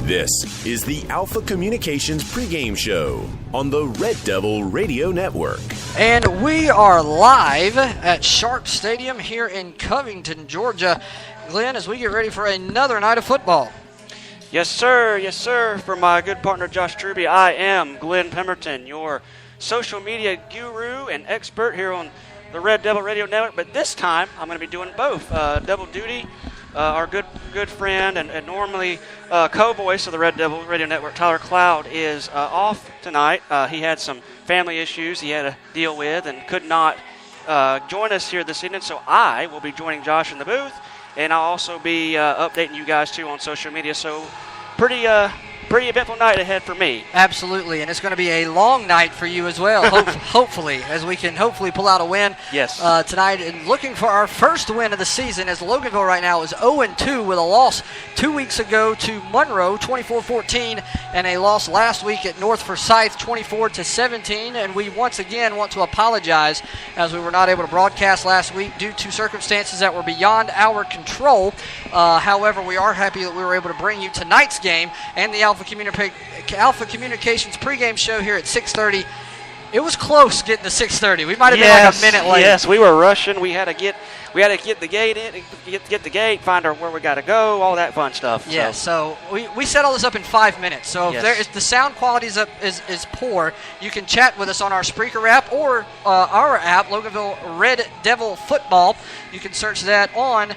This is the Alpha Communications pregame show on the Red Devil Radio Network. And we are live at Sharp Stadium here in Covington, Georgia. Glenn, as we get ready for another night of football. Yes, sir. Yes, sir. For my good partner, Josh Truby, I am Glenn Pemberton, your social media guru and expert here on the Red Devil Radio Network. But this time, I'm going to be doing both. Double duty. Our good friend and normally co-voice of the Red Devil Radio Network, Tyler Cloud, is off tonight. He had some family issues he had to deal with and could not join us here this evening. So I will be joining Josh in the booth, and I'll also be updating you guys too on social media. So pretty eventful night ahead for me. Absolutely, and it's going to be a long night for you as well, hopefully, as we can hopefully pull out a win tonight. And looking for our first win of the season, as Loganville right now is 0-2 with a loss 2 weeks ago to Monroe, 24-14, and a loss last week at North Forsyth, 24-17. And we once again want to apologize as we were not able to broadcast last week due to circumstances that were beyond our control. However, we are happy that we were able to bring you tonight's game and the Alpha Communications pregame show here at 6:30. It was close getting to 6:30. We might have been like a minute late. Yes, we were rushing. We had to get the gate in, get the gate, find out where we got to go, all that fun stuff. Yeah, so we set all this up in 5 minutes. So if the sound quality is poor, you can chat with us on our Spreaker app or our app, Loganville Red Devil Football. You can search that on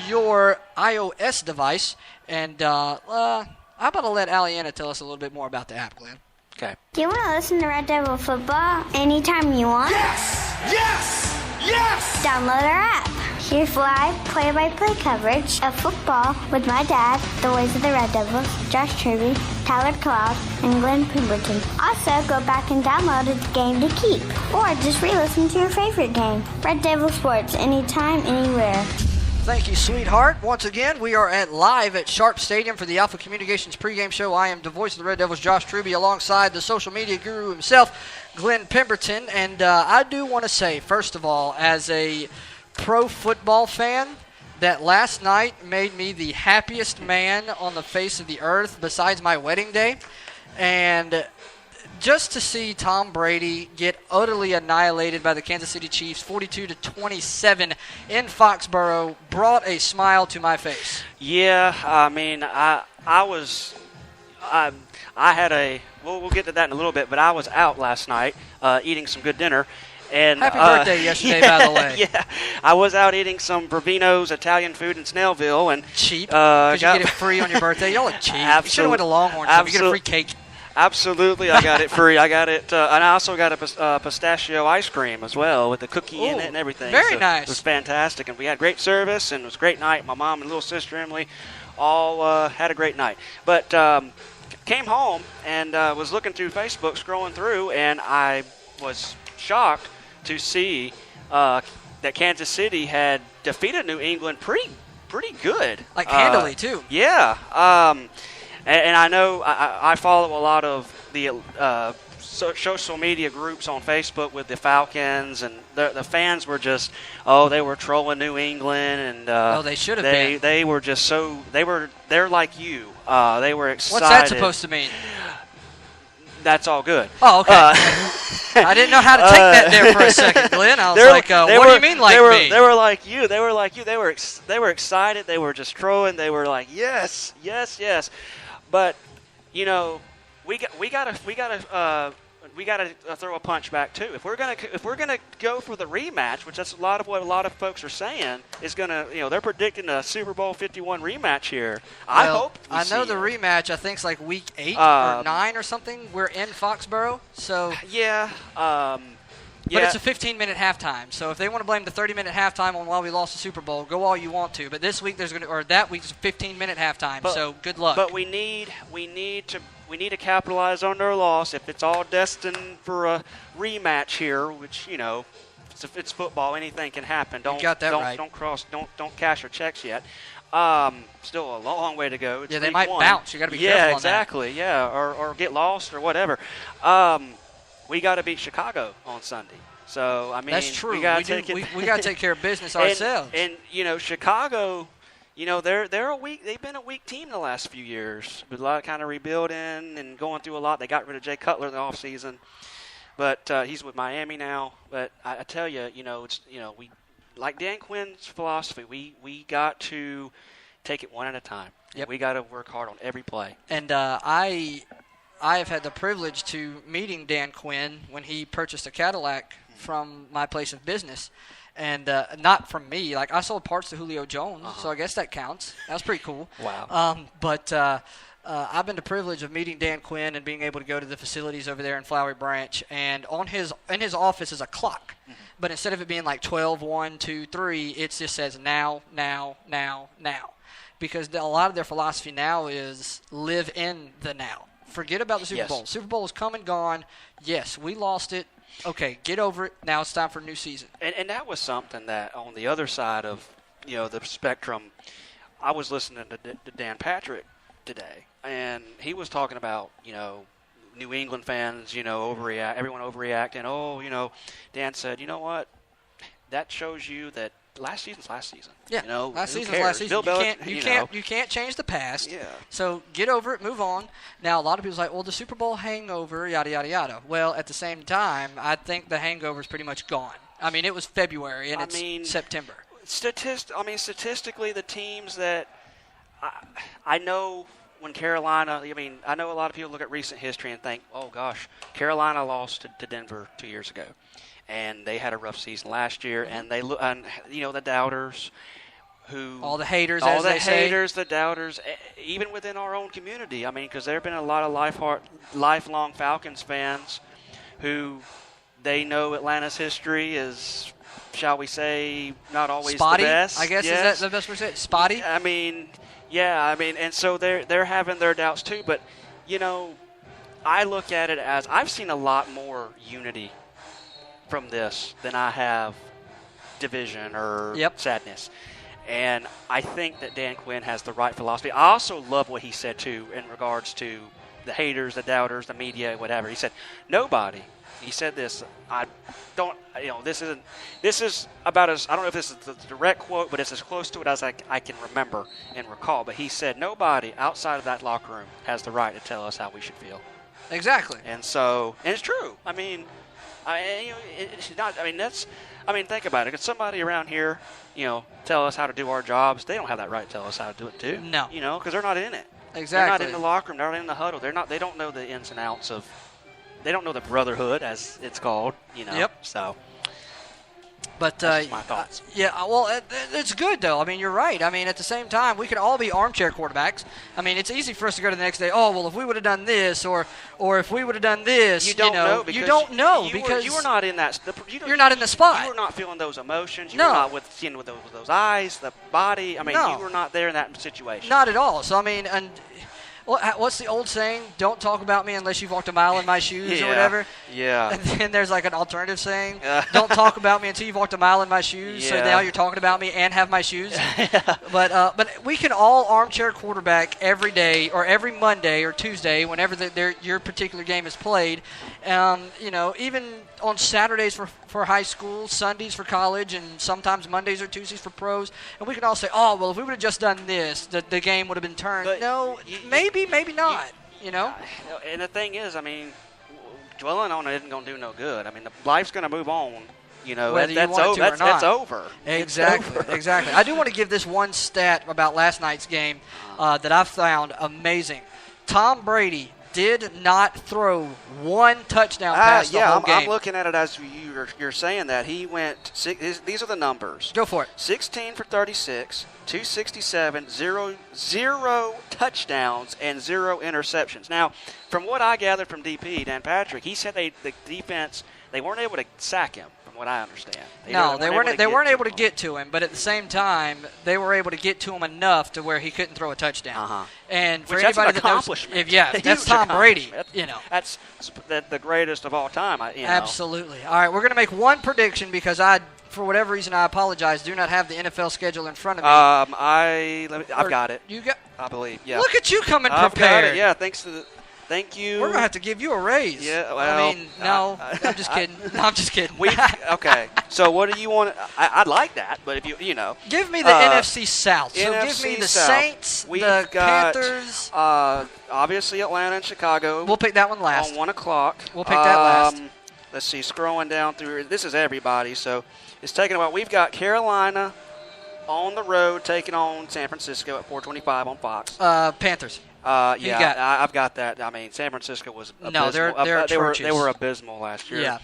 your iOS device. And how about to let Aliana tell us a little bit more about the app, Glenn? Okay. Do you want to listen to Red Devil Football anytime you want? Yes! Yes! Yes! Download our app. Here's live play-by-play coverage of football with my dad, the voice of the Red Devils, Josh Truby, Tyler Cloud, and Glenn Pemberton. Also, go back and download a game to keep. Or just re-listen to your favorite game. Red Devil Sports, anytime, anywhere. Thank you, sweetheart. Once again, we are live at Sharp Stadium for the Alpha Communications pregame show. I am the voice of the Red Devils, Josh Truby, alongside the social media guru himself, Glenn Pemberton. And I do want to say, first of all, as a pro football fan, that last night made me the happiest man on the face of the earth besides my wedding day. And just to see Tom Brady get utterly annihilated by the Kansas City Chiefs, 42-27 in Foxborough, brought a smile to my face. Yeah, I mean, we'll get to that in a little bit, but I was out last night eating some good dinner. And happy birthday yesterday, by the way. Yeah, I was out eating some Bravino's Italian food in Snellville. And cheap, because you get it free on your birthday. Y'all are cheap. You should have went to Longhorn, so you get a free cake. Absolutely, I got it free. I got it, and I also got a pistachio ice cream as well with the cookie in it and everything. Very nice. It was fantastic, and we had great service, and it was a great night. My mom and little sister Emily all had a great night. But came home and was looking through Facebook, scrolling through, and I was shocked to see that Kansas City had defeated New England pretty good. Like handily, too. Yeah. And I know I follow a lot of the social media groups on Facebook with the Falcons, and the fans were just, they were trolling New England, and they should have been. They were just they're like you. They were excited. What's that supposed to mean? That's all good. Oh, okay. I didn't know how to take that there for a second, Glenn. I was like, what do you mean like me? They were like you. They were like you. They were excited. They were just trolling. They were like, yes, yes, yes. But we gotta throw a punch back too. If we're gonna go for the rematch, which that's what a lot of folks are saying is gonna, they're predicting a Super Bowl 51 rematch here. I hope. I know the rematch. I think it's like week 8 or 9 or something. We're in Foxborough, so yeah. But it's a 15-minute halftime. So if they want to blame the 30-minute halftime on why we lost the Super Bowl, go all you want to. But this week that week's a 15-minute halftime. So good luck. But we need to capitalize on their loss. If it's all destined for a rematch here, which it's football, anything can happen. You got that right. Don't cash your checks yet. Still a long way to go. It's they might bounce. You got to be careful on that. Yeah, exactly. Yeah, or get lost or whatever. We got to beat Chicago on Sunday. So, I mean, that's true. We got to take care of business ourselves. And Chicago they're a weak. They've been a weak team the last few years, with a lot of kind of rebuilding and going through a lot. They got rid of Jay Cutler in the offseason, but he's with Miami now. But I tell you, we like Dan Quinn's philosophy. We got to take it one at a time. Yep. We got to work hard on every play. And I have had the privilege to meeting Dan Quinn when he purchased a Cadillac from my place of business. And not from me. Like, I sold parts to Julio Jones, so I guess that counts. That was pretty cool. Wow. But I've been the privilege of meeting Dan Quinn and being able to go to the facilities over there in Flowery Branch. And in his office is a clock. Mm-hmm. But instead of it being like 12, 1, 2, 3, it just says now, now, now, now. Because a lot of their philosophy now is live in the now. Forget about the Super Bowl. Super Bowl is come and gone. Yes, we lost it. Okay, get over it. Now it's time for a new season. And that was something that on the other side of, the spectrum, I was listening to Dan Patrick today, and he was talking about, New England fans, overreact, everyone overreacting. Oh, Dan said, you know what? That shows you that last season's last season. Yeah, last season's cares? last season. Bill You can't change the past. Yeah. So get over it, move on. Now, a lot of people's like, well, the Super Bowl hangover, yada, yada, yada. Well, at the same time, I think the hangover is pretty much gone. I mean, it was February, and it's September. Statistically, the teams that I know when Carolina, I know a lot of people look at recent history and think, oh, gosh, Carolina lost to Denver 2 years ago. And they had a rough season last year, and they look, the doubters, all the haters, the doubters, even within our own community. Because there have been a lot of lifelong Falcons fans who they know Atlanta's history is, shall we say, not always spotty, the best. I guess. Yes. Is that the best way to say it? Spotty. And so they're having their doubts too. But I look at it as I've seen a lot more unity from this than I have division or sadness. And I think that Dan Quinn has the right philosophy. I also love what he said, too, in regards to the haters, the doubters, the media, whatever. He said, nobody. He said this. This is about as, I don't know if this is the direct quote, but it's as close to it as I can remember and recall. But he said, nobody outside of that locker room has the right to tell us how we should feel. Exactly. And it's true. It's not. Think about it. Could somebody around here, tell us how to do our jobs? They don't have that right to tell us how to do it too. No. Because they're not in it. Exactly. They're not in the locker room. They're not in the huddle. They're not. They don't know the ins and outs of. They don't know the brotherhood, as it's called. Yep. So. But that's my thoughts. It's good though. You're right. At the same time, we could all be armchair quarterbacks. It's easy for us to go to the next day. Oh, well, if we would have done this, or if we would have done this, you don't know because you were not in that. You're not in the spot. You were not feeling those emotions. You were not with those eyes, the body. No. You were not there in that situation. Not at all. So and. What's the old saying? Don't talk about me unless you've walked a mile in my shoes or whatever. Yeah. And then there's like an alternative saying. Don't talk about me until you've walked a mile in my shoes. Yeah. So now you're talking about me and have my shoes. But we can all armchair quarterback every day or every Monday or Tuesday whenever your particular game is played. Even on Saturdays for high school, Sundays for college, and sometimes Mondays or Tuesdays for pros. And we can all say, oh, well, if we would have just done this, the game would have been turned. But maybe not, And the thing is, dwelling on it isn't going to do no good. Life's going to move on. That's over. Exactly. I do want to give this one stat about last night's game that I found amazing. Tom Brady did not throw one touchdown pass the whole game. I'm looking at it as you're saying that. He went these are the numbers. Go for it. 16 for 36, 267, zero touchdowns, and 0 interceptions. Now, from what I gathered from DP, Dan Patrick, he said the defense, they weren't able to sack him, from what I understand. They weren't able to get to him, but at the same time, they were able to get to him enough to where he couldn't throw a touchdown. And for anybody that knows, that's Tom Brady. That's the greatest of all time. Absolutely. All right, we're going to make one prediction because for whatever reason, I apologize, do not have the NFL schedule in front of me. I've got it. You got? I believe. Yeah. Look at you coming I've prepared. got it. Yeah, thanks to Thank you. We're going to have to give you a raise. Yeah, well. I mean, no, I'm just kidding. No, I'm just kidding. Okay. So what do you want? I'd like that, but if you know. Give me the NFC South. So NFC give me the South. Saints, the Panthers. Obviously Atlanta and Chicago. We'll pick that one last. On 1 o'clock. We'll pick that last. Let's see, scrolling down through. This is everybody, so it's taking a while. We've got Carolina on the road taking on San Francisco at 4:25 on Fox. Panthers. Yeah, I've got that. I mean, San Francisco was abysmal. No, they're atrocious. They were abysmal last year. Yeah.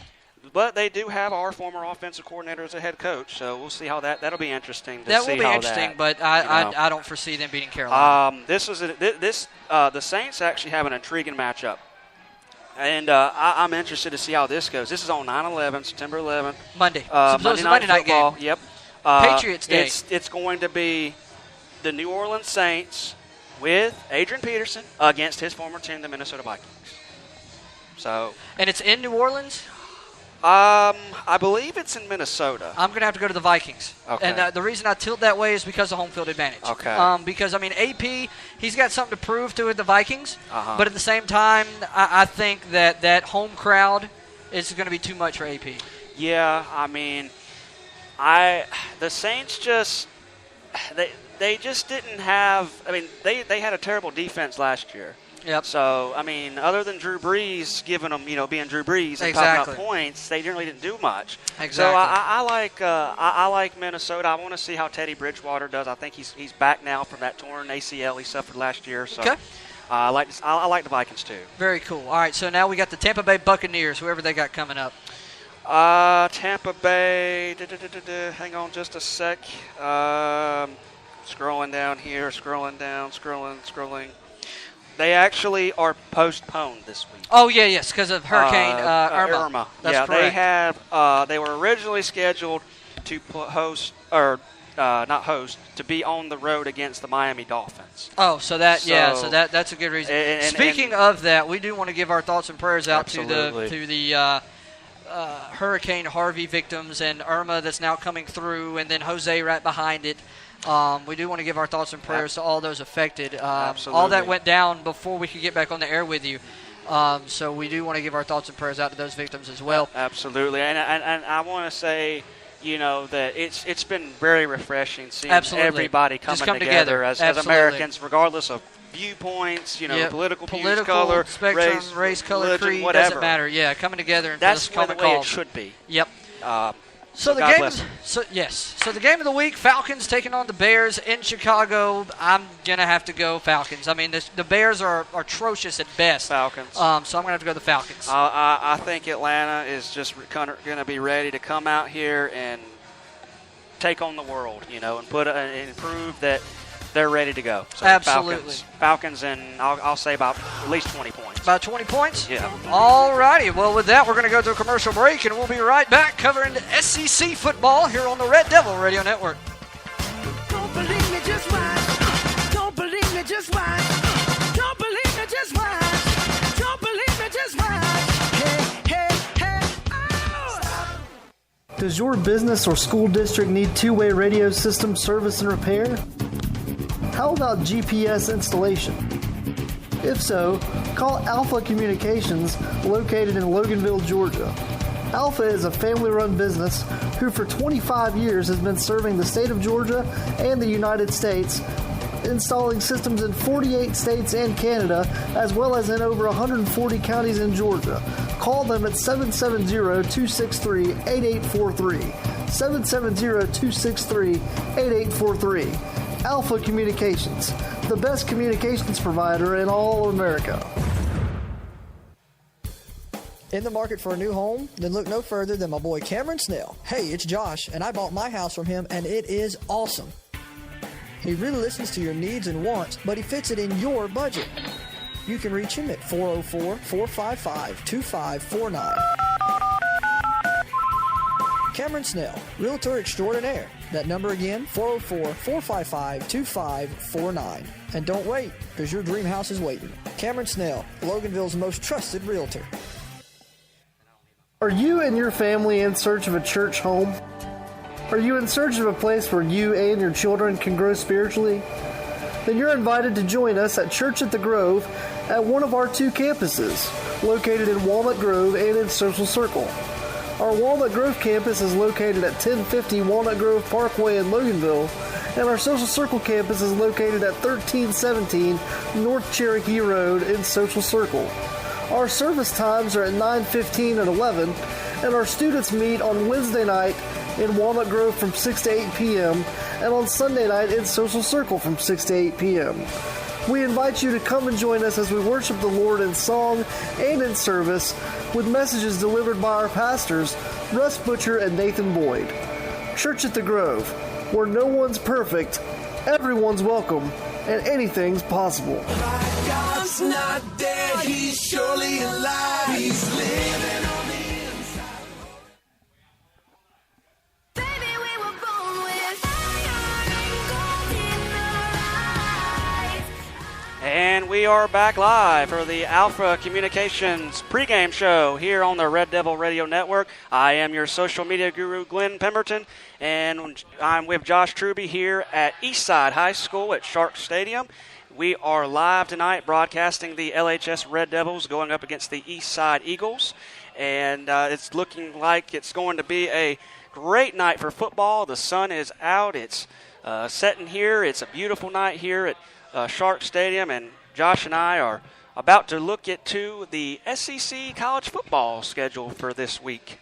But they do have our former offensive coordinator as a head coach, so we'll see how that'll be interesting. That will be interesting, but I don't foresee them beating Carolina. The Saints actually have an intriguing matchup, and I'm interested to see how this goes. This is on 9/11, September 11th. Monday. Monday night football. Game. Yep. Patriots Day. It's going to be the New Orleans Saints with Adrian Peterson against his former team, the Minnesota Vikings. So. And it's in New Orleans? I believe it's in Minnesota. I'm going to have to go to the Vikings. Okay. And the reason I tilt that way is because of home field advantage. Okay. Because, I mean, AP, he's got something to prove to the Vikings. Uh-huh. But at the same time, I think that home crowd is going to be too much for AP. Yeah, I mean, the Saints just they just didn't have. I mean, they had a terrible defense last year. Yep. So, I mean, other than Drew Brees giving them, being Drew Brees and exactly. popping up points, they really didn't do much. Exactly. So I like Minnesota. I want to see how Teddy Bridgewater does. I think he's back now from that torn ACL he suffered last year. So okay. I like the Vikings too. Very cool. All right, so now we got the Tampa Bay Buccaneers, whoever they got coming up. Tampa Bay. Hang on just a sec. Scrolling down here. Scrolling. They actually are postponed this week. Oh, yes, because of Hurricane Irma. That's correct. They have. They were originally scheduled to to be on the road against the Miami Dolphins. Oh, so that's a good reason. Speaking of that, we do want to give our thoughts and prayers out to the Hurricane Harvey victims and Irma that's now coming through, and then Jose right behind it. We do want to give our thoughts and prayers to all those affected. All that went down before we could get back on the air with you. So we do want to give our thoughts and prayers out to those victims as well. Absolutely. And I want to say, that it's been very refreshing seeing everybody come together as Americans, regardless of viewpoints, political views, color, spectrum, race, color, religion, creed, whatever. Doesn't matter. Yeah, coming together and that's for this common the way cause. It should be. Yep. So the game, so the game of the week, Falcons taking on the Bears in Chicago. I'm gonna have to go Falcons. I mean, the Bears are atrocious at best. Falcons. So I'm gonna have to go the Falcons. I think Atlanta is just gonna be ready to come out here and take on the world, and prove that they're ready to go. So absolutely. Falcons, and I'll say about at least 20 points. About 20 points? Yeah. All righty. Well, with that, we're going to go to a commercial break, and we'll be right back covering SEC football here on the Red Devil Radio Network. Don't believe me, just watch. Don't believe me, just watch. Don't believe me, just watch. Don't believe me, just watch. Hey, oh! Does your business or school district need two-way radio system service and repair? How about GPS installation? If so, call Alpha Communications, located in Loganville, Georgia. Alpha is a family-run business who for 25 years has been serving the state of Georgia and the United States, installing systems in 48 states and Canada, as well as in over 140 counties in Georgia. Call them at 770-263-8843. 770-263-8843. Alpha Communications, the best communications provider in all of America. In the market for a new home? Then look no further than my boy Cameron Snell. Hey, it's Josh, and I bought my house from him, and it is awesome. He really listens to your needs and wants, but he fits it in your budget. You can reach him at 404-455-2549. Cameron Snell, Realtor Extraordinaire. That number again, 404-455-2549. And don't wait, because your dream house is waiting. Cameron Snell, Loganville's most trusted realtor. Are you and your family in search of a church home? Are you in search of a place where you and your children can grow spiritually? then you're invited to join us at Church at the Grove at one of our 2 campuses, located in Walnut Grove and in Social Circle. Our Walnut Grove campus is located at 1050 Walnut Grove Parkway in Loganville, and our Social Circle campus is located at 1317 North Cherokee Road in Social Circle. Our service times are at 9:15 and 11, and our students meet on Wednesday night in Walnut Grove from 6 to 8 p.m. and on Sunday night in Social Circle from 6 to 8 p.m. We invite you to come and join us as we worship the Lord in song and in service with messages delivered by our pastors, Russ Butcher and Nathan Boyd. Church at the Grove, where no one's perfect, everyone's welcome, and anything's possible. My God's not dead, he's surely alive. He's living on the inside. Baby, we were born with fire and gold in our eyes. And we are back live for the Alpha Communications pregame show here on the Red Devil Radio Network. I am your social media guru, Glenn Pemberton, and I'm with Josh Truby here at Eastside High School at Shark Stadium. We are live tonight broadcasting the LHS Red Devils going up against the Eastside Eagles, and it's looking like it's going to be a great night for football. The sun is out. It's setting here. It's a beautiful night here at Shark Stadium, and Josh and I are about to look into the SEC college football schedule for this week.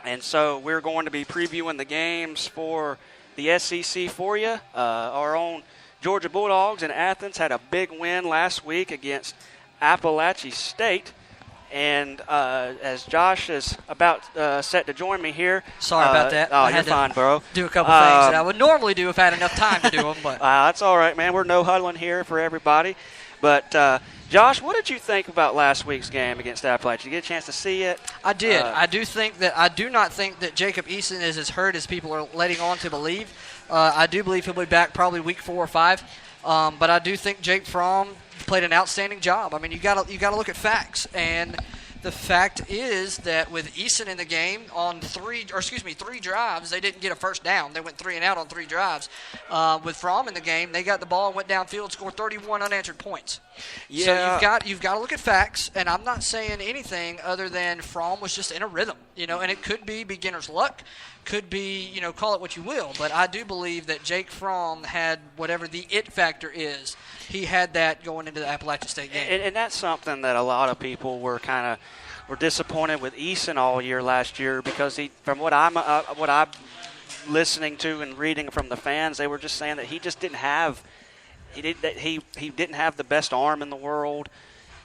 And so we're going to be previewing the games for the SEC for you. Our own Georgia Bulldogs in Athens had a big win last week against Appalachian State. And as Josh is about set to join me here. Sorry about that. Oh, I you're had to fine, bro. do a couple things that I would normally do if I had enough time to do them. But that's all right, man. We're no huddling here for everybody. But, Josh, what did you think about last week's game against Appalachian? Did you get a chance to see it? I did. I do not think that Jacob Eason is as hurt as people are letting on to believe. I do believe he'll be back probably week 4 or 5. But I do think Jake Fromm played an outstanding job. I mean, you got to look at facts, and the fact is that with Eason in the game on 3 drives, they didn't get a first down. They went 3 and out on 3 drives. With Fromm in the game, they got the ball, went downfield, scored 31 unanswered points. Yeah. So you've got to look at facts, and I'm not saying anything other than Fromm was just in a rhythm, and it could be beginner's luck, could be, call it what you will, but I do believe that Jake Fromm had whatever the it factor is. He had that going into the Appalachian State game. And that's something that a lot of people were disappointed with Eason all year last year because from what I'm listening to and reading from the fans, they were just saying that he just didn't have he didn't have the best arm in the world,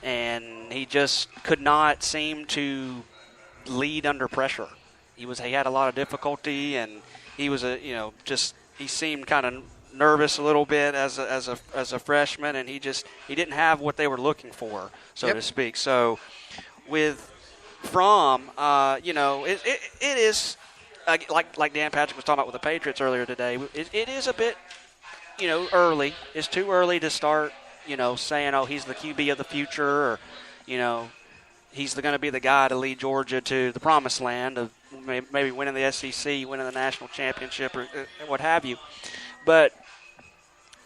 and he just could not seem to lead under pressure. He had a lot of difficulty, and he was he seemed kind of nervous a little bit as a freshman, and he didn't have what they were looking for, so to speak. So with Fromm, it is like Dan Patrick was talking about with the Patriots earlier today. It is a bit early. It's too early to start saying, oh, he's the QB of the future, or he's going to be the guy to lead Georgia to the promised land of maybe winning the SEC, winning the national championship, or what have you. But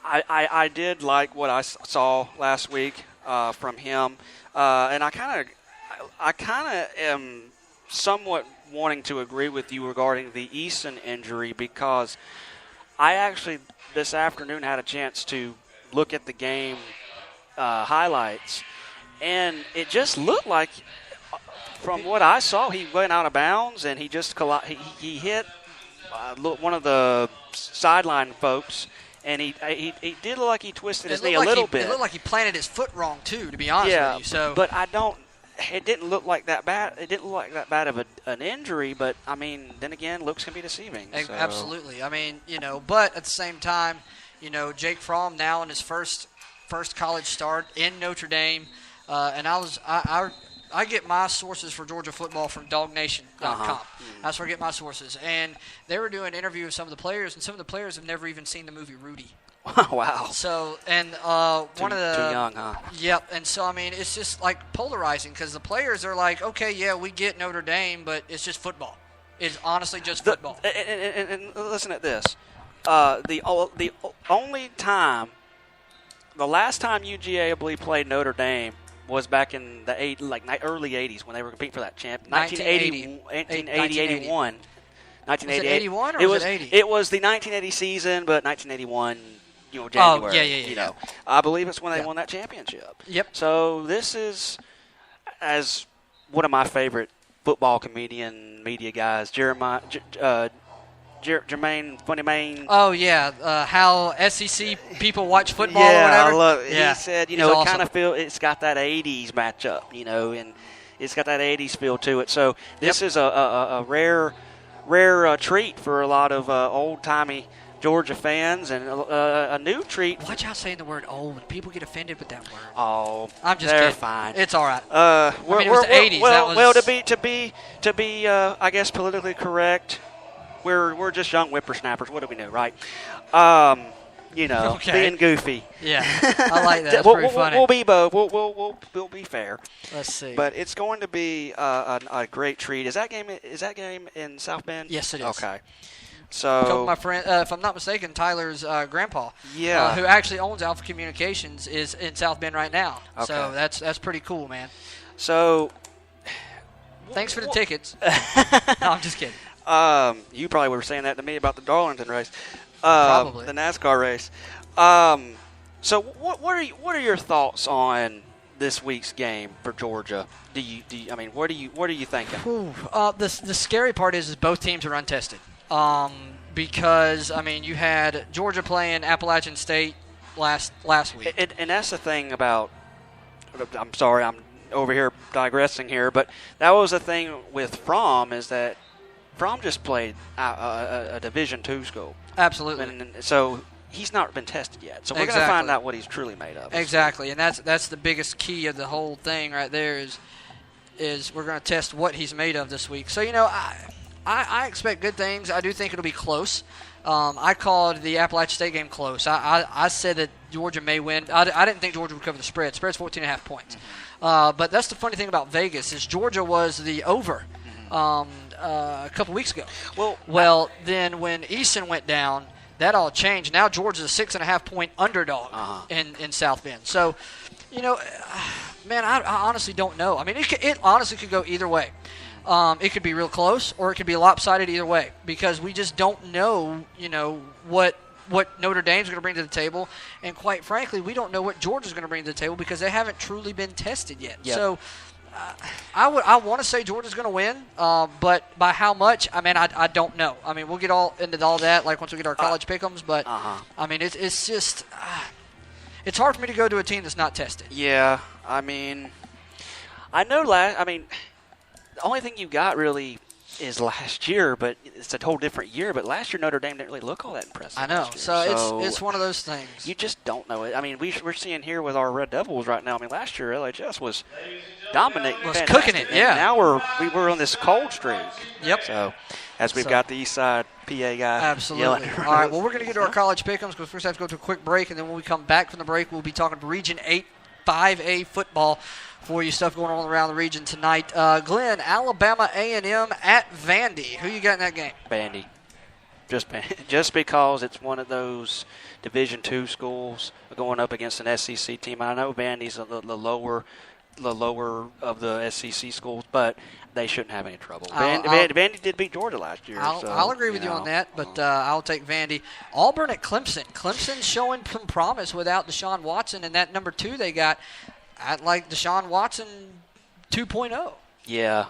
I did like what I saw last week from him, and I kind of am somewhat wanting to agree with you regarding the Eason injury, because I actually this afternoon had a chance to look at the game highlights, and it just looked like, from what I saw, he went out of bounds and he just he hit one of the sideline folks, and he did look like he twisted his knee a little bit. It looked like he planted his foot wrong too, to be honest with you. So, but it didn't look like that bad. It didn't look like that bad of an injury, but I mean, then again, looks can be deceiving. So. Absolutely. I mean, but at the same time, Jake Fromm now in his first college start in Notre Dame, and I get my sources for Georgia football from DogNation.com. That's where I get my sources. And they were doing an interview with some of the players, and some of the players have never even seen the movie Rudy. Wow. So, and one of the... Too young, huh? Yep. And so, I mean, it's just like polarizing, because the players are like, okay, yeah, we get Notre Dame, but it's just football. It's honestly just football. And listen at this. the only time, the last time UGA, I believe, played Notre Dame was back in the early 80s when they were competing for that champ. 1980, 1981. 1988. Was it 81 or was it 80? It was the 1980 season, but 1981, January. Oh, yeah. I believe it's when they won that championship. Yep. So this is, as one of my favorite football comedian media guys, Jermaine Funny Main. Oh, yeah. How SEC people watch football or whatever. I love it. Yeah, he said, it awesome. kind of it's got that 80s matchup, and it's got that 80s feel to it. So this is a rare treat for a lot of old-timey Georgia fans, and a new treat. Watch out saying the word old. People get offended with that word. Oh, I'm just they're kidding. fine. It's all right. It was the 80s. Well, to be I guess politically correct, we're just young whippersnappers. What do we know, right? Being goofy. Yeah, I like that. That's pretty funny. We'll be both. We'll be fair. Let's see. But it's going to be a great treat. Is that game in South Bend? Yes, it is. Okay. So my friend, if I'm not mistaken, Tyler's grandpa, who actually owns Alpha Communications, is in South Bend right now. Okay. So that's pretty cool, man. So thanks for the tickets. No, I'm just kidding. You probably were saying that to me about the Darlington race, Probably the NASCAR race. So what are your thoughts on this week's game for Georgia? What are you thinking? The scary part is both teams are untested. Because you had Georgia playing Appalachian State last week, and that's the thing about. I'm sorry, I'm over here digressing here, but that was the thing with Fromm, is that Fromm just played a Division II school. Absolutely. And so he's not been tested yet. So we're going to find out what he's truly made of. Exactly, and that's the biggest key of the whole thing right there is we're going to test what he's made of this week. So I expect good things. I do think it'll be close. I called the Appalachian State game close. I said that Georgia may win. I didn't think Georgia would cover the spread. Spread's 14.5 points. But that's the funny thing about Vegas is Georgia was the over a couple weeks ago. Well, then when Easton went down, that all changed. Now Georgia's a 6.5 point underdog in South Bend. So, man, I honestly don't know. It honestly could go either way. It could be real close, or it could be lopsided either way, because we just don't know, what Notre Dame's going to bring to the table, and quite frankly, we don't know what Georgia's going to bring to the table because they haven't truly been tested yet. Yep. So, I want to say Georgia's going to win, but by how much? I don't know. We'll get all into all that once we get our college pick'ems, but it's just it's hard for me to go to a team that's not tested. Yeah, I know. The only thing you got really is last year, but it's a whole different year. But last year Notre Dame didn't really look all that impressive. I know. So it's one of those things. You just don't know it. We're seeing here with our Red Devils right now. Last year LHS was dominating, was cooking it. Yeah. And now we were on this cold streak. Yep. So as we've got the Eastside PA guy. Absolutely. All right. Well, we're going to get to our college pick'ems because first I have to go to a quick break, and then when we come back from the break, we'll be talking Region 8 5A football for you, stuff going on around the region tonight. Glenn, Alabama A&M at Vandy. Who you got in that game? Vandy. Just because it's one of those Division II schools going up against an SEC team. I know Vandy's the lower of the SEC schools, but they shouldn't have any trouble. Vandy did beat Georgia last year. I'll agree with you on that, but I'll take Vandy. Auburn at Clemson. Clemson's showing some promise without Deshaun Watson, and that number 2 they got. I'd like Deshaun Watson 2.0. Yeah.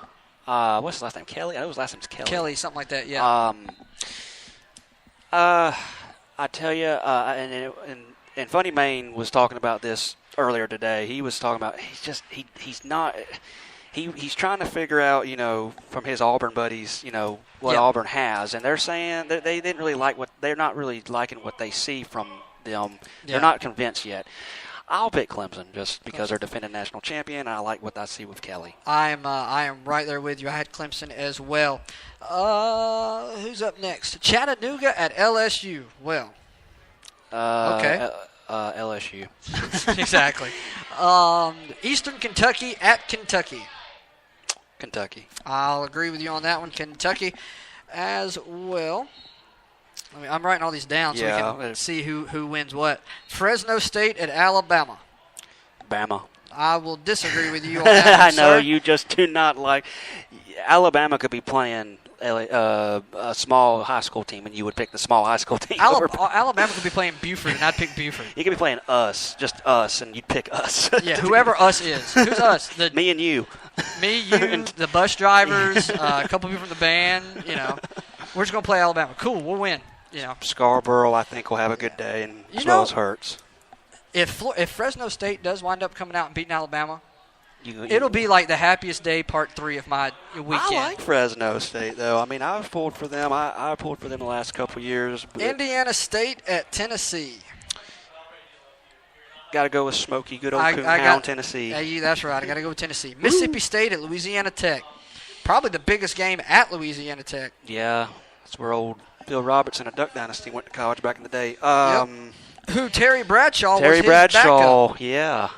What's his last name? Kelly? I know his last name's Kelly. Kelly, something like that, yeah. I tell you, and Funny Main was talking about this earlier today. He was talking about he's trying to figure out, from his Auburn buddies, what Auburn has, and they're saying that they didn't really they're not really liking what they see from them. They're not convinced yet. I'll pick Clemson just because they're defending national champion, and I like what I see with Kelly. I am right there with you. I had Clemson as well. Who's up next? Chattanooga at LSU. Well, okay. LSU. Exactly. Eastern Kentucky at Kentucky. Kentucky. I'll agree with you on that one. Kentucky as well. I'm writing all these down so we can see who wins what. Fresno State at Alabama. Bama. I will disagree with you on that I one, know sir. you just do not like. Alabama could be playing a small high school team, and you would pick the small high school team. Alabama could be playing Buford, and I'd pick Buford. You could be playing just us, and you'd pick us. Yeah, whoever us is. Who's us? Me and you. Me, you, the bus drivers, a couple people from the band. We're just gonna play Alabama. Cool, we'll win. Scarborough, I think, will have a good day, and as well as Hurts. If Fresno State does wind up coming out and beating Alabama, it'll be like the happiest day part 3 of my weekend. I like Fresno State, though. I mean, I've pulled for them. I pulled for them the last couple of years. Indiana State at Tennessee. Got to go with Smokey, good old Coonhound, Tennessee. That's right. I got to go with Tennessee. Mississippi State at Louisiana Tech. Probably the biggest game at Louisiana Tech. Yeah, that's where old Bill Robertson of Duck Dynasty went to college back in the day. Who Terry Bradshaw was Terry his Bradshaw, backup. yeah,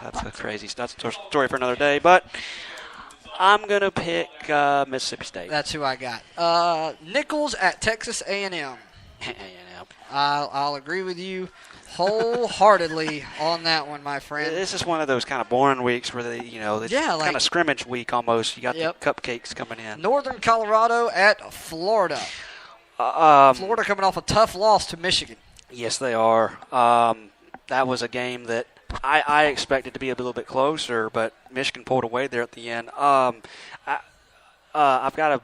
that's a crazy. That's a story for another day. But I'm gonna pick Mississippi State. That's who I got. Nichols at Texas A&M. I'll agree with you wholeheartedly on that one, my friend. This is one of those kind of boring weeks where kind of scrimmage week almost. You got the cupcakes coming in. Northern Colorado at Florida. Florida coming off a tough loss to Michigan. Yes, they are. That was a game that I expected to be a little bit closer, but Michigan pulled away there at the end. I've got a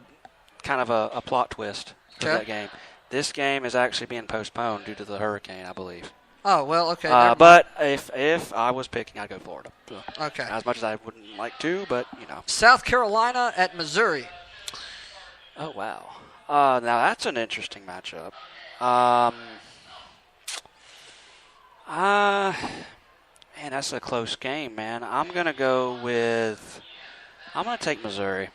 kind of a plot twist to that game. This game is actually being postponed due to the hurricane, I believe. Oh, well, okay. But if I was picking, I'd go Florida. So, okay. As much as I wouldn't like to, but, South Carolina at Missouri. Oh, wow. Now, that's an interesting matchup. Man, that's a close game, man. I'm going to take Missouri.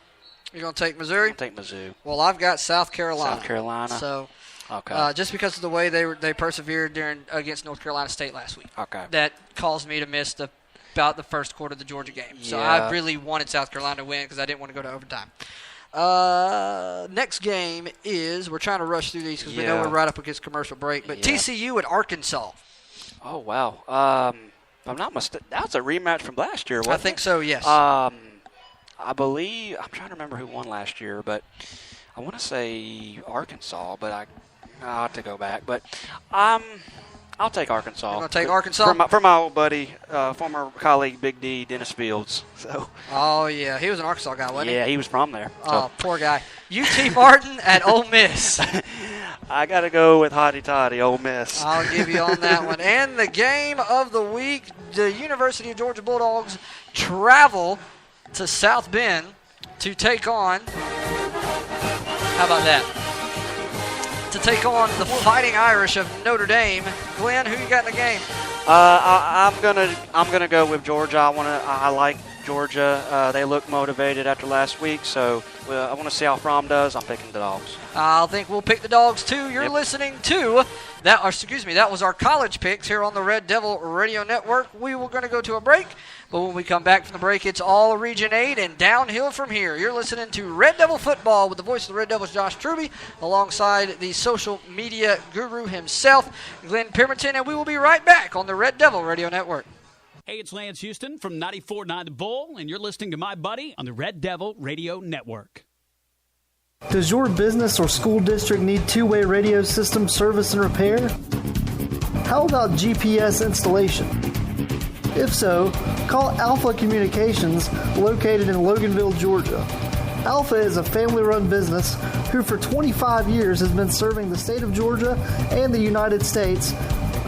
You're going to take Missouri? I'm going to take Mizzou. Well, I've got South Carolina. South Carolina. So, okay. Just because of the way they persevered against North Carolina State last week. Okay. That caused me to miss about the first quarter of the Georgia game. So I really wanted South Carolina to win because I didn't want to go to overtime. Next game is, we're trying to rush through these because we know we're right up against commercial break, but TCU at Arkansas. Oh, wow. If I'm not mistaken, that's a rematch from last year, wasn't it? I think so, yes. I believe, I'm trying to remember who won last year, but I want to say Arkansas, but I'll have to go back. But I'll take Arkansas. You're going to take Arkansas? For my old buddy, former colleague, Big D, Dennis Fields. So. Oh, yeah. He was an Arkansas guy, wasn't he? Yeah, he was from there. Oh, poor guy. UT Martin at Ole Miss. I got to go with Hotty Toddy, Ole Miss. I'll give you on that one. And the game of the week, the University of Georgia Bulldogs travel to South Bend to take on, how about that? To take on the Fighting Irish of Notre Dame. Glenn, who you got in the game? I'm gonna go with Georgia. I like Georgia. They look motivated after last week, so I want to see how Fromm does. I'm picking the Dogs. I think we'll pick the Dogs too. You're listening to that. That was our college picks here on the Red Devil Radio Network. We were going to go to a break, but when we come back from the break, it's all Region 8 and downhill from here. You're listening to Red Devil Football with the voice of the Red Devils, Josh Truby, alongside the social media guru himself, Glenn Pemberton, and we will be right back on the Red Devil Radio Network. Hey, it's Lance Houston from 94.9 The Bull, and you're listening to my buddy on the Red Devil Radio Network. Does your business or school district need two-way radio system service and repair? How about GPS installation? If so, call Alpha Communications, located in Loganville, Georgia. Alpha is a family-run business who for 25 years has been serving the state of Georgia and the United States,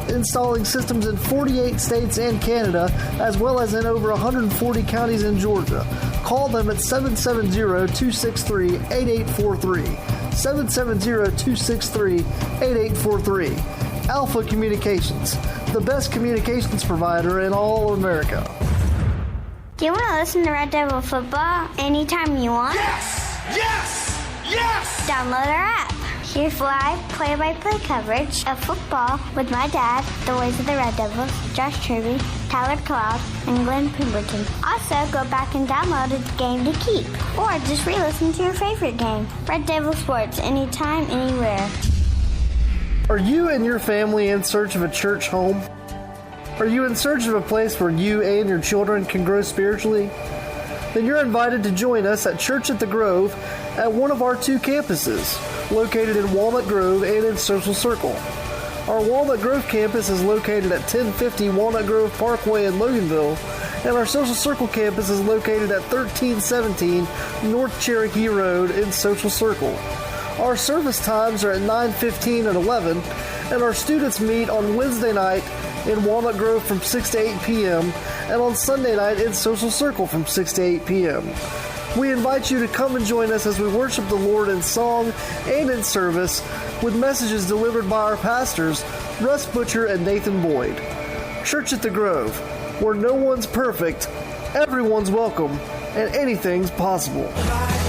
installing systems in 48 states and Canada, as well as in over 140 counties in Georgia. Call them at 770-263-8843. 770-263-8843. Alpha Communications, the best communications provider in all of America. Do you want to listen to Red Devil Football anytime you want? Yes! Yes! Yes! Download our app. Here's live play-by-play coverage of football with my dad, the voice of the Red Devils, Josh Truby, Tyler Cloud, and Glenn Pemberton. Also, go back and download a game to keep, or just re-listen to your favorite game. Red Devil Sports, anytime, anywhere. Are you and your family in search of a church home? Are you in search of a place where you and your children can grow spiritually? Then you're invited to join us at Church at the Grove at one of our 2 campuses, located in Walnut Grove and in Social Circle. Our Walnut Grove campus is located at 1050 Walnut Grove Parkway in Loganville, and our Social Circle campus is located at 1317 North Cherokee Road in Social Circle. Our service times are at 9:15 and 11, and our students meet on Wednesday night in Walnut Grove from 6 to 8 p.m. and on Sunday night in Social Circle from 6 to 8 p.m. We invite you to come and join us as we worship the Lord in song and in service with messages delivered by our pastors, Russ Butcher and Nathan Boyd. Church at the Grove, where no one's perfect, everyone's welcome, and anything's possible.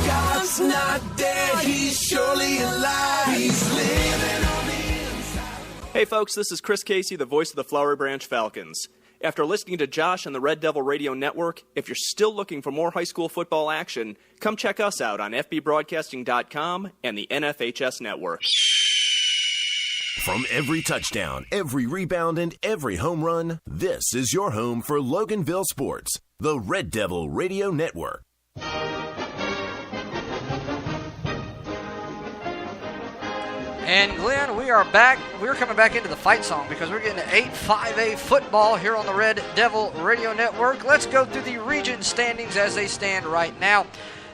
God's not dead, he's surely alive. He's living on the inside. Hey folks, this is Chris Casey, the voice of the Flowery Branch Falcons. After listening to Josh on the Red Devil Radio Network, if you're still looking for more high school football action, come check us out on fbbroadcasting.com and the NFHS Network. From every touchdown, every rebound, and every home run, this is your home for Loganville sports, the Red Devil Radio Network. And Glenn, we are back. We're coming back into the fight song because we're getting to 8-5A football here on the Red Devil Radio Network. Let's go through the region standings as they stand right now.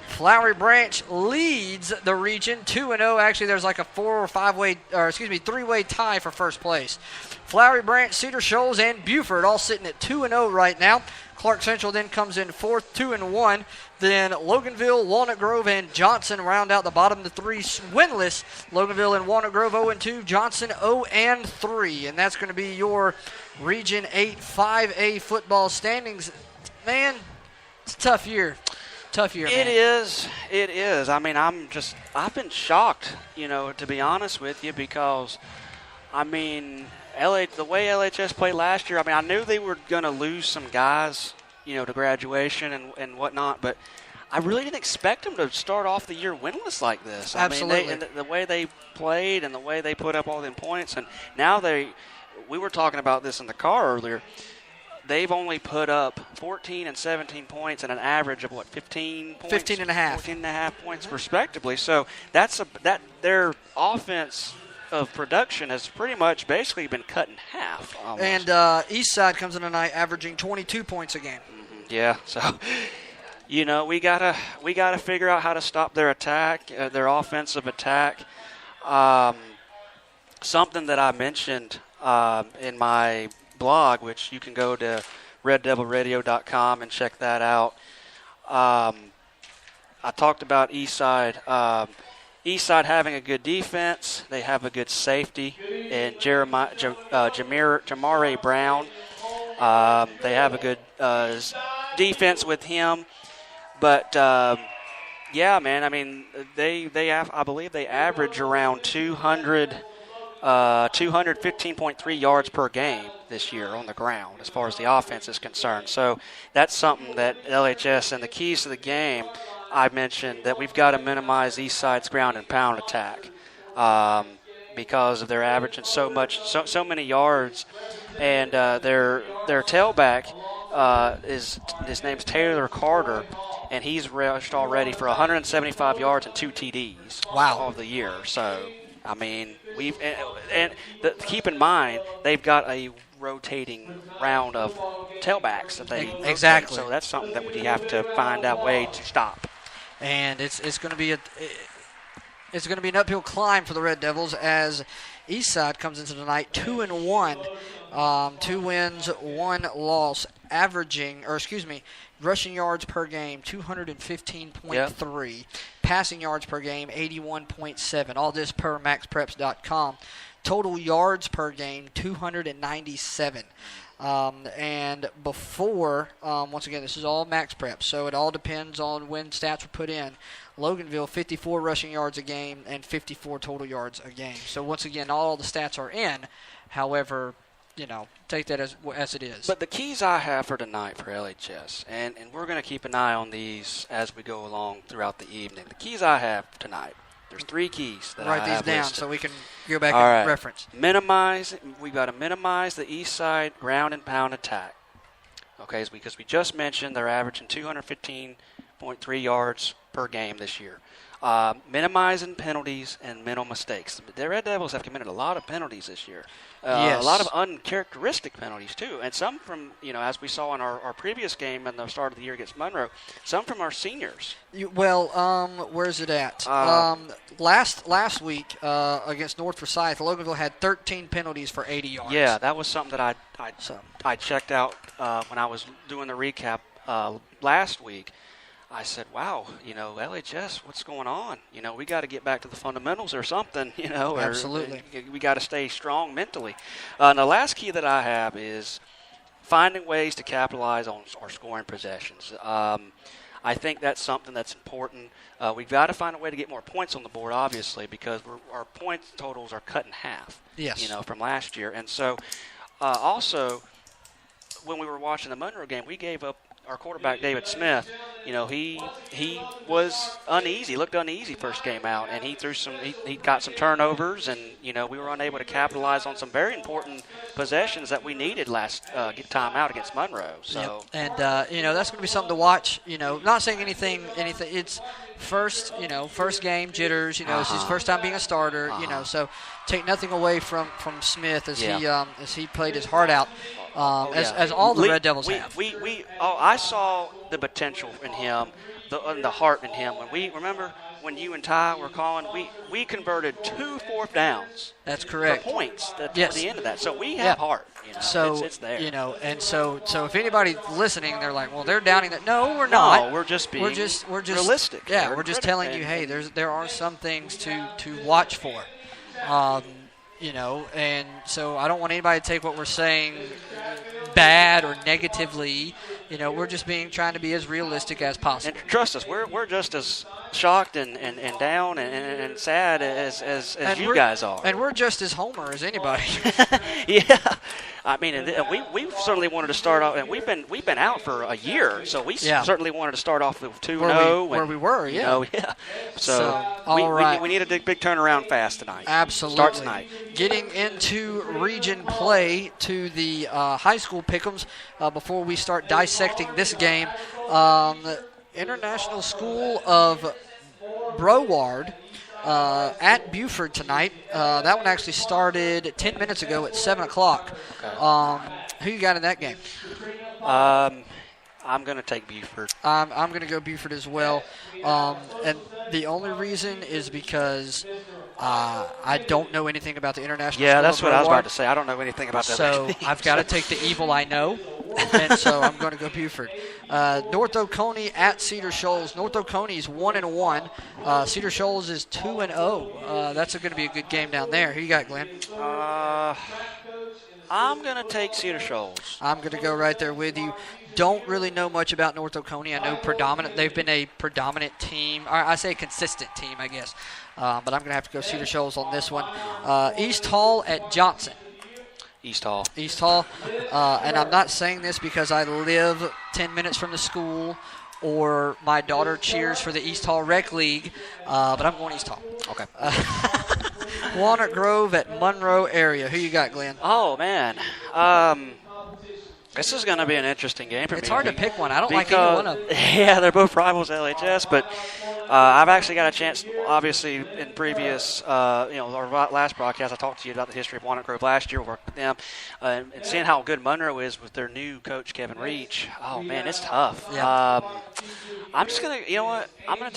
Flowery Branch leads the region 2-0. Actually, there's like a 3-way tie for first place. Flowery Branch, Cedar Shoals, and Buford all sitting at 2-0 right now. Clark Central then comes in fourth, 2-1. Then Loganville, Walnut Grove, and Johnson round out the bottom of the 3 winless. Loganville and Walnut Grove 0-2, Johnson 0-3. And that's going to be your Region 8 5A football standings. Man, it's a tough year. Tough year, man. It is. I mean, I've been shocked, to be honest with you, because, I mean, the way LHS played last year, I mean, I knew they were going to lose some guys, to graduation and whatnot, but I really didn't expect them to start off the year winless like this. Absolutely. I mean, the way they played and the way they put up all the points, and now we were talking about this in the car earlier, they've only put up 14 and 17 points and an average of, 15 points? 15 and a half. 15 and a half points respectively. So their offense of production has pretty much basically been cut in half. Almost. And Eastside comes in tonight averaging 22 points a game. Mm-hmm. Yeah, so we gotta figure out how to stop their attack, their offensive attack. Something that I mentioned in my blog, which you can go to reddevilradio.com and check that out. I talked about Eastside. Eastside having a good defense. They have a good safety in Jamare Brown. They have a good defense with him. But, yeah, man, I mean, I believe they average around 215.3 yards per game this year on the ground as far as the offense is concerned. So that's something that LHS and the keys to the game, I mentioned that we've got to minimize Eastside's ground and pound attack because of their averaging so many yards. And their tailback his name's Taylor Carter, and he's rushed already for 175 yards and 2 TDs. Wow. Of the year. So, I mean, keep in mind they've got a rotating round of tailbacks that they exactly. Rotate, so that's something that we have to find a way to stop. And it's going to be an uphill climb for the Red Devils as Eastside comes into tonight 2-1, 2 wins, 1 loss, rushing yards per game 215.3, yep. Passing yards per game 81.7. All this per maxpreps.com. Total yards per game 297. And before, once again, this is all max prep, so it all depends on when stats were put in. Loganville, 54 rushing yards a game and 54 total yards a game. So once again, all the stats are in. However, take that as it is. But the keys I have for tonight for LHS, and we're going to keep an eye on these as we go along throughout the evening. The keys I have tonight, There's 3 keys that Write I these have down listed. so we can go back All and right. reference. We've got to minimize the Eastside ground and pound attack. Okay, because we just mentioned they're averaging 215.3 yards per game this year. Minimizing penalties and mental mistakes. The Red Devils have committed a lot of penalties this year. Yes. A lot of uncharacteristic penalties, too. And some from, as we saw in our previous game in the start of the year against Monroe, some from our seniors. Where's it at? Last week against North Forsyth, Loganville had 13 penalties for 80 yards. Yeah, that was something that I checked out when I was doing the recap last week. I said, wow, LHS, what's going on? We got to get back to the fundamentals or something, Absolutely. We got to stay strong mentally. And the last key that I have is finding ways to capitalize on our scoring possessions. I think that's something that's important. We've got to find a way to get more points on the board, obviously, because our point totals are cut in half, yes. From last year. And so also, when we were watching the Monroe game, we gave up our quarterback, David Smith. He was uneasy, looked uneasy first game out, and he got some turnovers, and, we were unable to capitalize on some very important possessions that we needed last time out against Monroe. So, yep. And, that's going to be something to watch, not saying anything, it's first game, jitters, it's his first time being a starter, so take nothing away from Smith as he played his heart out. As all the Red Devils have. I saw the potential in him, the heart in him. When you and Ty were calling, we converted 2 fourth downs. That's correct. For points at yes. the end of that. So we have heart. So it's there. And so if anybody's listening, they're like, well, they're downing that. No, we're not. No, we're just being realistic. Yeah, we're just telling you, hey, there are some things to watch for. And so I don't want anybody to take what we're saying bad or negatively. We're just trying to be as realistic as possible. And trust us, we're just as shocked and down and sad as you guys are. And we're just as homer as anybody. Yeah. I mean, we certainly wanted to start off, and we've been out for a year, so we certainly wanted to start off with 2-0. Where we were, yeah. So we need a big turnaround fast tonight. Absolutely. Start tonight. Getting into region play to the high school pick'ems before we start dissecting this game. International School of Broward at Buford tonight. That one actually started 10 minutes ago at 7 o'clock. Okay. Who you got in that game? I'm going to take Buford. I'm going to go Buford as well. And the only reason is because I don't know anything about the International School. Yeah, that's what I was about to say. I don't know anything about that. So I've got to take the evil I know, and so I'm going to go Buford. North Oconee at Cedar Shoals. North Oconee is 1-1. Cedar Shoals is 2-0. That's going to be a good game down there. Who you got, Glenn? I'm going to take Cedar Shoals. I'm going to go right there with you. Don't really know much about North Oconee. I know they've been a predominant team. Or I say consistent team, I guess. But I'm going to have to go Cedar Shoals on this one. East Hall at Johnson. East Hall. And I'm not saying this because I live 10 minutes from the school or my daughter cheers for the East Hall Rec League, but I'm going East Hall. Okay. Walnut Grove at Monroe area. Who you got, Glenn? Oh, man. This is going to be an interesting game for me. It's hard to pick one. I don't like either one of them. Yeah, they're both rivals LHS, but I've actually got a chance, obviously, in previous, our last broadcast, I talked to you about the history of Walnut Grove last year, worked with them, and seeing how good Monroe is with their new coach, Kevin Reach. Oh, man, it's tough. Yeah. I'm just going to, I'm going to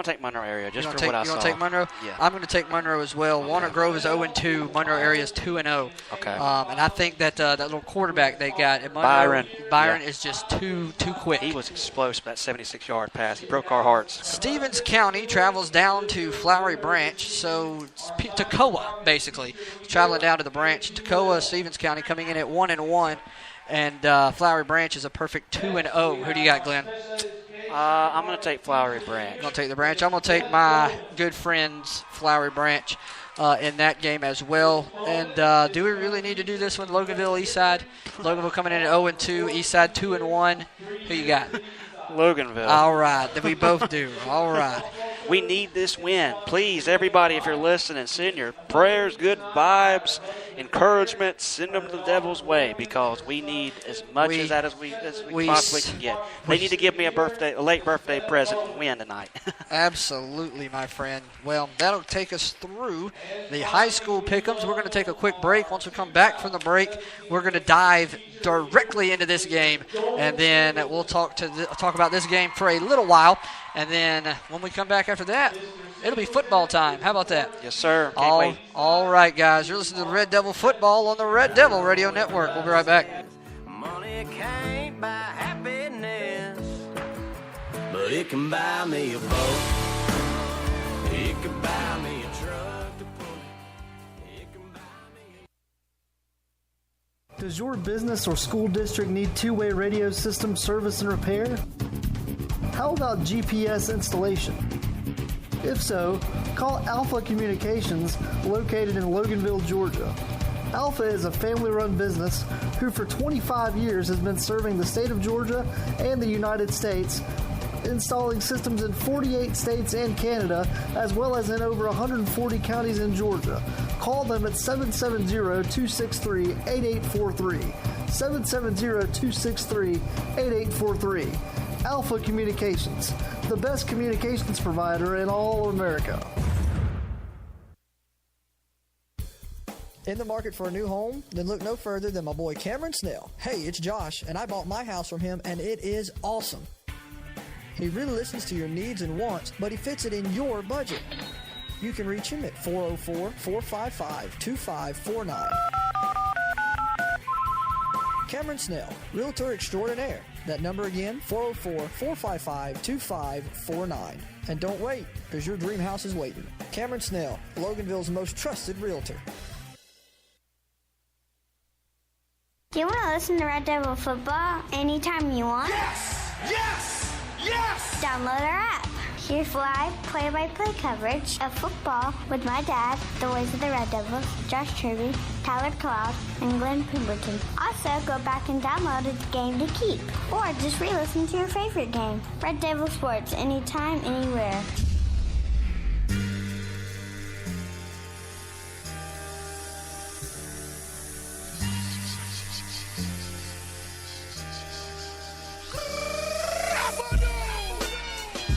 take Monroe area just for what I saw. You want to take Monroe? Yeah. I'm going to take Monroe as well. Okay. Walnut Grove is 0-2. Monroe area is 2-0. Okay. And I think that that little quarterback they got at Monroe, Byron is just too quick. He was explosive, that 76-yard pass. He broke our hearts. Stevens County travels down to Flowery Branch, so Toccoa, basically, traveling down to the branch. Toccoa, Stevens County coming in at 1-1, and Flowery Branch is a perfect 2-0. Who do you got, Glenn? I'm going to take Flowery Branch. I'm going to take the Branch. I'm going to take my good friends Flowery Branch in that game as well. And do we really need to do this one? Loganville, Eastside. Loganville coming in at 0-2. Eastside 2-1. Who you got? Loganville. All right. Then we both do. All right. We need this win. Please, everybody, if you're listening, send your prayers, good vibes, encouragement, send them the Devil's way, because we need as much as that as we possibly can get. They need to give me a late birthday present and win tonight. Absolutely, my friend. Well, that'll take us through the high school pick'ems. We're going to take a quick break. Once we come back from the break, we're going to dive directly into this game, and then we'll talk about this game for a little while, and then when we come back after that, it'll be football time. How about that? Yes, sir. Can't wait. All right, guys. You're listening to Red Devil Football on the Red Devil Radio Network. We'll be right back. Money can't buy happiness, but it can buy me a boat. It can buy me a truck to pull. It can buy me Does your business or school district need two-way radio system service and repair? How about GPS installation? If so, call Alpha Communications, located in Loganville, Georgia. Alpha is a family-run business who for 25 years has been serving the state of Georgia and the United States, installing systems in 48 states and Canada, as well as in over 140 counties in Georgia. Call them at 770-263-8843. 770-263-8843. Alpha Communications, the best communications provider in all of America. In the market for a new home? Then look no further than my boy Cameron Snell. Hey, it's Josh, and I bought my house from him, and it is awesome. He really listens to your needs and wants, but he fits it in your budget. You can reach him at 404-455-2549. Cameron Snell, Realtor Extraordinaire. That number again, 404-455-2549. And don't wait, because your dream house is waiting. Cameron Snell, Loganville's most trusted realtor. Do you want to listen to Red Devil Football anytime you want? Yes! Yes! Yes! Download our app. Here's live play-by-play coverage of football with my dad, the voice of the Red Devils, Josh Truby, Tyler Cloud, and Glenn Pemberton. Also, go back and download a game to keep, or just re-listen to your favorite game. Red Devil Sports, anytime, anywhere.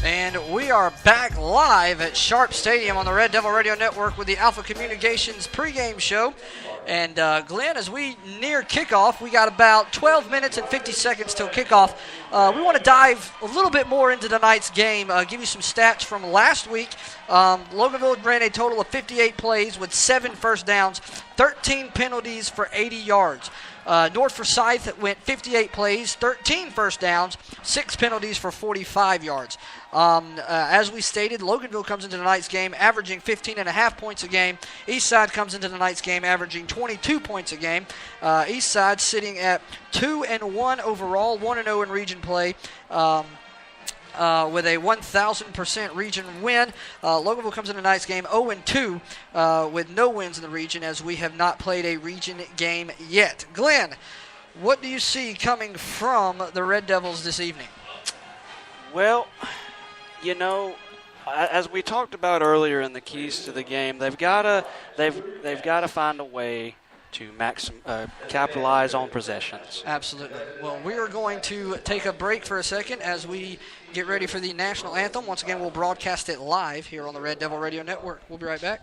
And we are back live at Sharp Stadium on the Red Devil Radio Network with the Alpha Communications pregame show. And Glenn, as we near kickoff, we got about 12 minutes and 50 seconds till kickoff. We want to dive a little bit more into tonight's game, give you some stats from last week. Loganville ran a total of 58 plays with 7 first downs, 13 penalties for 80 yards. North Forsyth went 58 plays, 13 first downs, 6 penalties for 45 yards. As we stated, Loganville comes into tonight's game averaging 15.5 points a game. Eastside comes into tonight's game averaging 22 points a game. Eastside sitting at 2-1 overall, 1-0 in region play. With a 1,000% region win. Loganville comes into tonight's game 0-2 with no wins in the region, as we have not played a region game yet. Glenn, what do you see coming from the Red Devils this evening? Well, you know, as we talked about earlier in the keys to the game, they've got to find a way to capitalize on possessions. Absolutely. Well, we are going to take a break for a second as we get ready for the national anthem. Once again, we'll broadcast it live here on the Red Devil Radio Network. We'll be right back.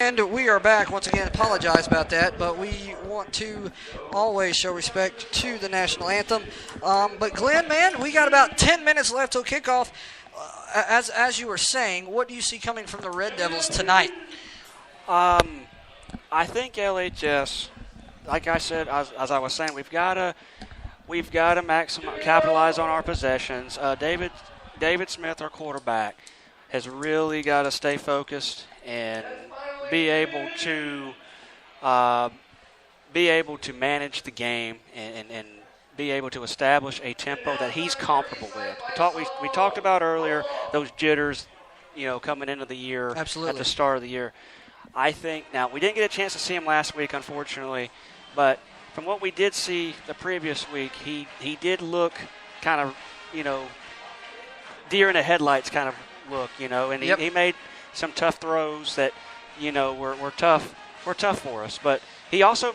And we are back. Once again, apologize about that, but we want to always show respect to the national anthem. But Glenn, man, we got about 10 minutes left till kickoff. As you were saying, what do you see coming from the Red Devils tonight? I think LHS, like I said, as I was saying, we've got to capitalize on our possessions. David Smith, our quarterback, has really got to stay focused and be able to manage the game and be able to establish a tempo that he's comfortable with. We talked about earlier those jitters, coming into the year. Absolutely. At the start of the year. I think now we didn't get a chance to see him last week, unfortunately, but from what we did see the previous week, he did look kind of, deer in the headlights kind of look, and he made some tough throws that, were tough for us. But he also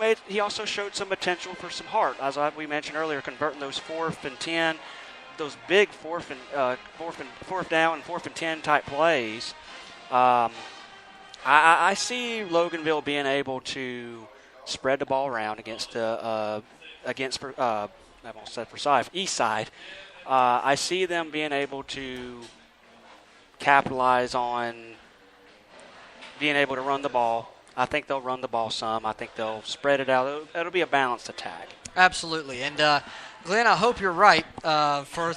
showed some potential for some heart, as we mentioned earlier, converting those 4th and 10, those big fourth down and 4th and 10 type plays. I see Loganville being able to spread the ball around against Eastside. I see them being able to capitalize on being able to run the ball. I think they'll run the ball some. I think they'll spread it out. It'll be a balanced attack. Absolutely. And Glenn, I hope you're right for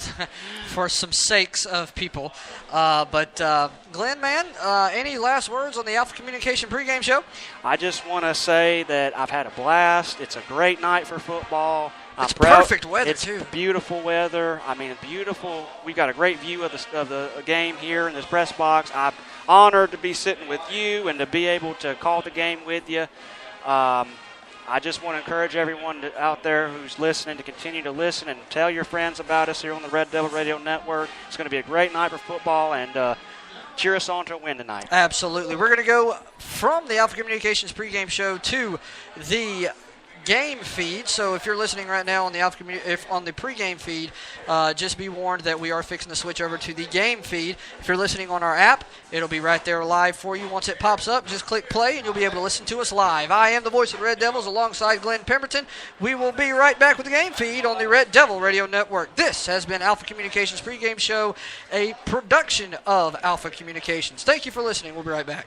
some sakes of people. But Glenn, man, any last words on the Alpha Communication pregame show? I just want to say that I've had a blast. It's a great night for football. It's perfect weather, it's too. It's beautiful weather. I mean, beautiful. We got a great view of the game here in this press box. I'm honored to be sitting with you and to be able to call the game with you. I just want to encourage everyone out there who's listening to continue to listen and tell your friends about us here on the Red Devil Radio Network. It's going to be a great night for football, and cheer us on to a win tonight. Absolutely. We're going to go from the Alpha Communications pregame show to the game feed. So if you're listening right now on the on the pregame feed, just be warned that we are fixing to switch over to the game feed. If you're listening on our app, it'll be right there live for you. Once it pops up, just click play and you'll be able to listen to us live. I am the voice of the Red Devils alongside Glenn Pemberton. We will be right back with the game feed on the Red Devil Radio Network. This has been Alpha Communications pregame show, a production of Alpha Communications. Thank you for listening. We'll be right back.